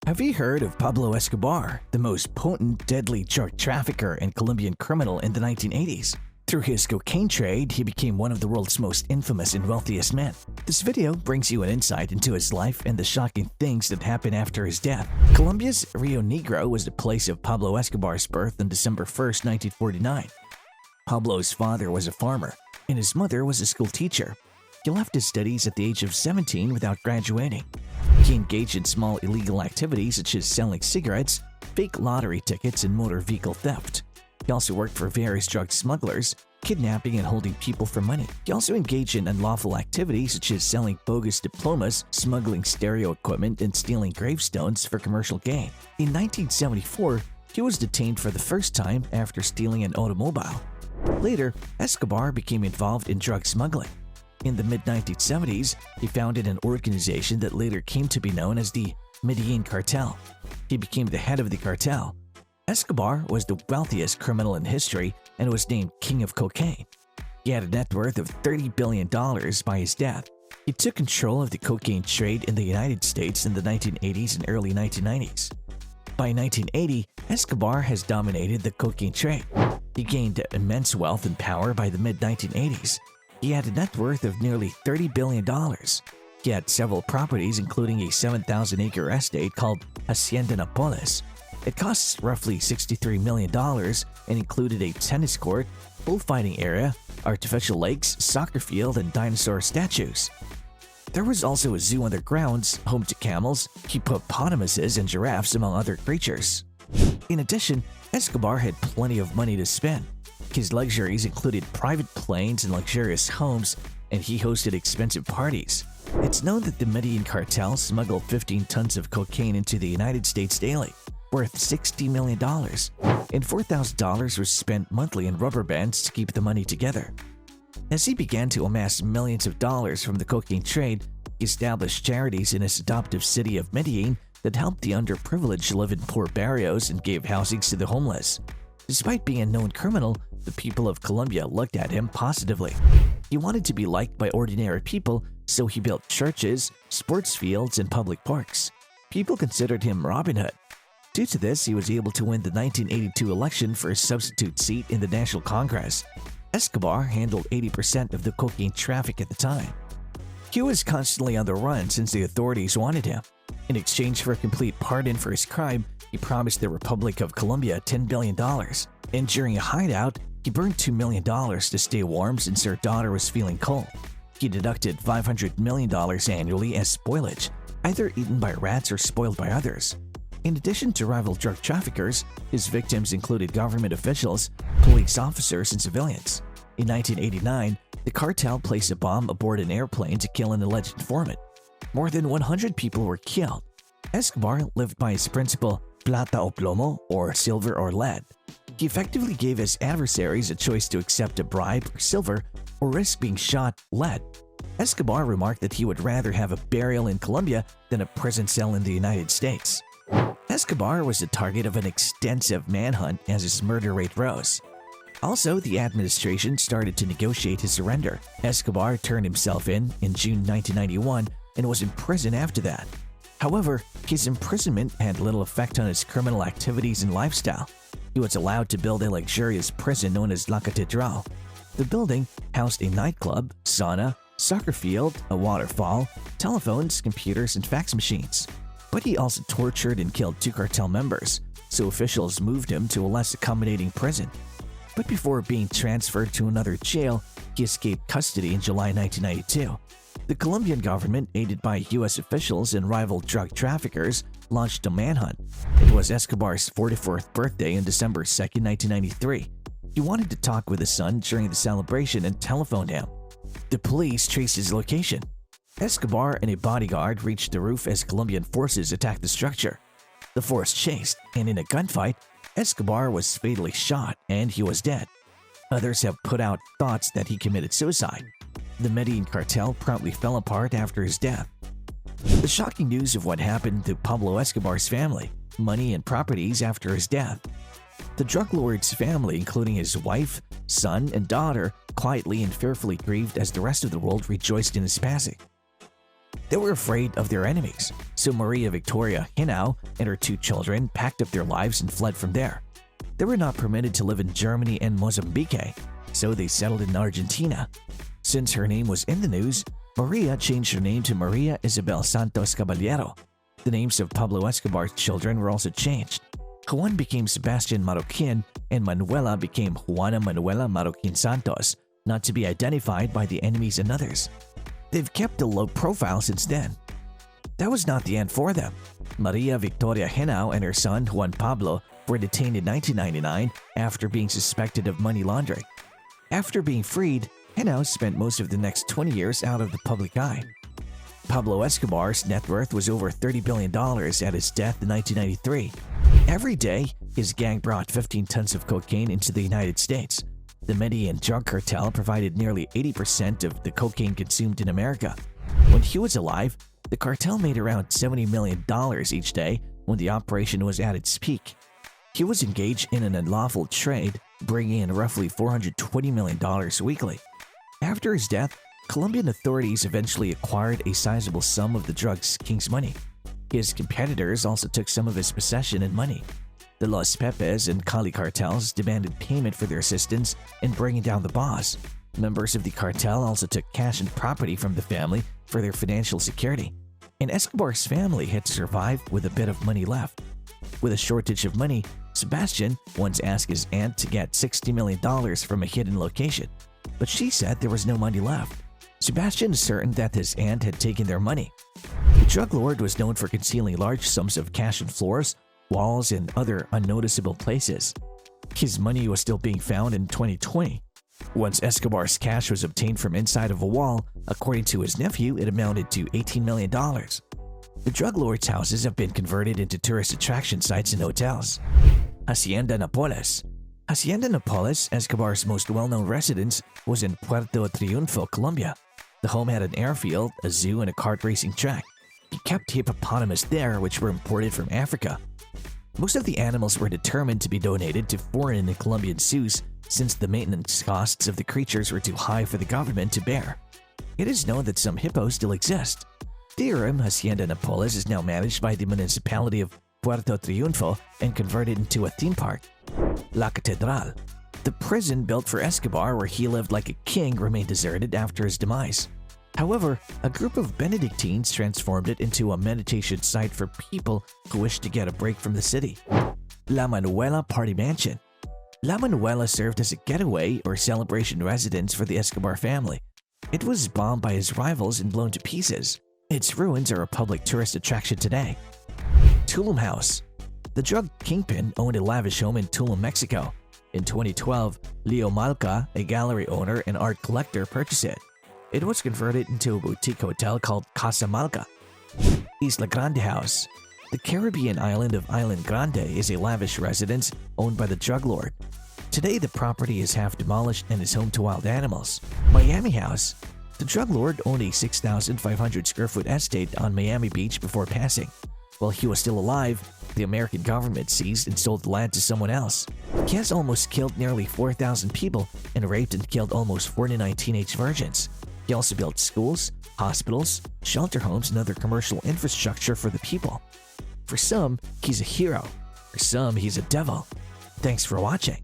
Have you heard of Pablo Escobar, the most potent, deadly drug trafficker and Colombian criminal in the 1980s? Through his cocaine trade, he became one of the world's most infamous and wealthiest men. This video brings you an insight into his life and the shocking things that happened after his death. Colombia's Rio Negro was the place of Pablo Escobar's birth on December 1, 1949. Pablo's father was a farmer, and his mother was a school teacher. He left his studies at the age of 17 without graduating. He engaged in small illegal activities such as selling cigarettes, fake lottery tickets, and motor vehicle theft. He also worked for various drug smugglers, kidnapping and holding people for money. He also engaged in unlawful activities such as selling bogus diplomas, smuggling stereo equipment, and stealing gravestones for commercial gain. In 1974, he was detained for the first time after stealing an automobile. Later, Escobar became involved in drug smuggling. In the mid-1970s, he founded an organization that later came to be known as the Medellín Cartel. He became the head of the cartel. Escobar was the wealthiest criminal in history and was named King of Cocaine. He had a net worth of $30 billion by his death. He took control of the cocaine trade in the United States in the 1980s and early 1990s. By 1980, Escobar has dominated the cocaine trade. He gained immense wealth and power by the mid-1980s. He had a net worth of nearly $30 billion. He had several properties, including a 7,000-acre estate called Hacienda Napoles. It costs roughly $63 million and included a tennis court, bullfighting area, artificial lakes, soccer field, and dinosaur statues. There was also a zoo on their grounds, home to camels, hippopotamuses, and giraffes, among other creatures. In addition, Escobar had plenty of money to spend. His luxuries included private planes and luxurious homes, and he hosted expensive parties. It's known that the Medellín Cartel smuggled 15 tons of cocaine into the United States daily, worth $60 million, and $4,000 was spent monthly in rubber bands to keep the money together. As he began to amass millions of dollars from the cocaine trade, he established charities in his adoptive city of Medellín that helped the underprivileged live in poor barrios and gave housings to the homeless. Despite being a known criminal, the people of Colombia looked at him positively. He wanted to be liked by ordinary people, so he built churches, sports fields, and public parks. People considered him Robin Hood. Due to this, he was able to win the 1982 election for a substitute seat in the National Congress. Escobar handled 80% of the cocaine traffic at the time. He was constantly on the run since the authorities wanted him. In exchange for a complete pardon for his crime, he promised the Republic of Colombia $10 billion. And during a hideout, he burned $2 million to stay warm since their daughter was feeling cold. He deducted $500 million annually as spoilage, either eaten by rats or spoiled by others. In addition to rival drug traffickers, his victims included government officials, police officers, and civilians. In 1989, the cartel placed a bomb aboard an airplane to kill an alleged informant. More than 100 people were killed. Escobar lived by his principle, plata o plomo, or silver or lead. He effectively gave his adversaries a choice to accept a bribe or silver or risk being shot lead. Escobar remarked that he would rather have a burial in Colombia than a prison cell in the United States. Escobar was the target of an extensive manhunt as his murder rate rose. Also, the administration started to negotiate his surrender. Escobar turned himself in June 1991 and was in prison after that. However, his imprisonment had little effect on his criminal activities and lifestyle. He was allowed to build a luxurious prison known as La Catedral. The building housed a nightclub, sauna, soccer field, a waterfall, telephones, computers, and fax machines. But he also tortured and killed 2 cartel members, so officials moved him to a less accommodating prison. But before being transferred to another jail, he escaped custody in July 1992. The Colombian government, aided by U.S. officials and rival drug traffickers, launched a manhunt. It was Escobar's 44th birthday on December 2, 1993. He wanted to talk with his son during the celebration and telephoned him. The police traced his location. Escobar and a bodyguard reached the roof as Colombian forces attacked the structure. The force chased, and in a gunfight, Escobar was fatally shot and he was dead. Others have put out thoughts that he committed suicide. The Medellín Cartel promptly fell apart after his death. The shocking news of what happened to Pablo Escobar's family, money, and properties after his death. The drug lord's family, including his wife, son, and daughter, quietly and fearfully grieved as the rest of the world rejoiced in his passing. They were afraid of their enemies, so Maria Victoria Hinau and her 2 children packed up their lives and fled from there. They were not permitted to live in Germany and Mozambique, so they settled in Argentina. Since her name was in the news, Maria changed her name to Maria Isabel Santos Caballero. The names of Pablo Escobar's children were also changed. Juan became Sebastian Marroquin and Manuela became Juana Manuela Marroquin Santos, not to be identified by the enemies and others. They've kept a low profile since then. That was not the end for them. Maria Victoria Hinau and her son Juan Pablo were detained in 1999 after being suspected of money laundering. After being freed, Hinau spent most of the next 20 years out of the public eye. Pablo Escobar's net worth was over $30 billion at his death in 1993. Every day, his gang brought 15 tons of cocaine into the United States. The Medellín drug cartel provided nearly 80% of the cocaine consumed in America. When he was alive, the cartel made around $70 million each day when the operation was at its peak. He was engaged in an unlawful trade, bringing in roughly $420 million weekly. After his death, Colombian authorities eventually acquired a sizable sum of the drug's king's money. His competitors also took some of his possession and money. The Los Pepes and Cali cartels demanded payment for their assistance in bringing down the boss. Members of the cartel also took cash and property from the family for their financial security, and Escobar's family had to survive with a bit of money left. With a shortage of money, Sebastian once asked his aunt to get $60 million from a hidden location, but she said there was no money left. Sebastian is certain that his aunt had taken their money. The drug lord was known for concealing large sums of cash on floors, walls, and other unnoticeable places. His money was still being found in 2020. Once Escobar's cash was obtained from inside of a wall, according to his nephew, it amounted to $18 million. The drug lord's houses have been converted into tourist attraction sites and hotels. Hacienda Napoles. Hacienda Napoles, Escobar's most well-known residence, was in Puerto Triunfo, Colombia. The home had an airfield, a zoo, and a kart racing track. He kept hippopotamus there, which were imported from Africa. Most of the animals were determined to be donated to foreign and Colombian zoos since the maintenance costs of the creatures were too high for the government to bear. It is known that some hippos still exist. The Hacienda Napoles is now managed by the municipality of Puerto Triunfo and converted into a theme park. La Catedral. The prison built for Escobar where he lived like a king remained deserted after his demise. However, a group of Benedictines transformed it into a meditation site for people who wish to get a break from the city. La Manuela Party Mansion. La Manuela served as a getaway or celebration residence for the Escobar family. It was bombed by his rivals and blown to pieces. Its ruins are a public tourist attraction today. Tulum House. The drug kingpin owned a lavish home in Tulum, Mexico. In 2012, Leo Malca, a gallery owner and art collector, purchased it. It was converted into a boutique hotel called Casa Malca. Isla Grande House. The Caribbean island of Island Grande is a lavish residence owned by the drug lord. Today, the property is half demolished and is home to wild animals. Miami House. The drug lord owned a 6,500 square foot estate on Miami Beach before passing. While he was still alive, the American government seized and sold the land to someone else. He has almost killed nearly 4,000 people and raped and killed almost 49 teenage virgins. He also built schools, hospitals, shelter homes, and other commercial infrastructure for the people. For some, he's a hero. For some, he's a devil. Thanks for watching.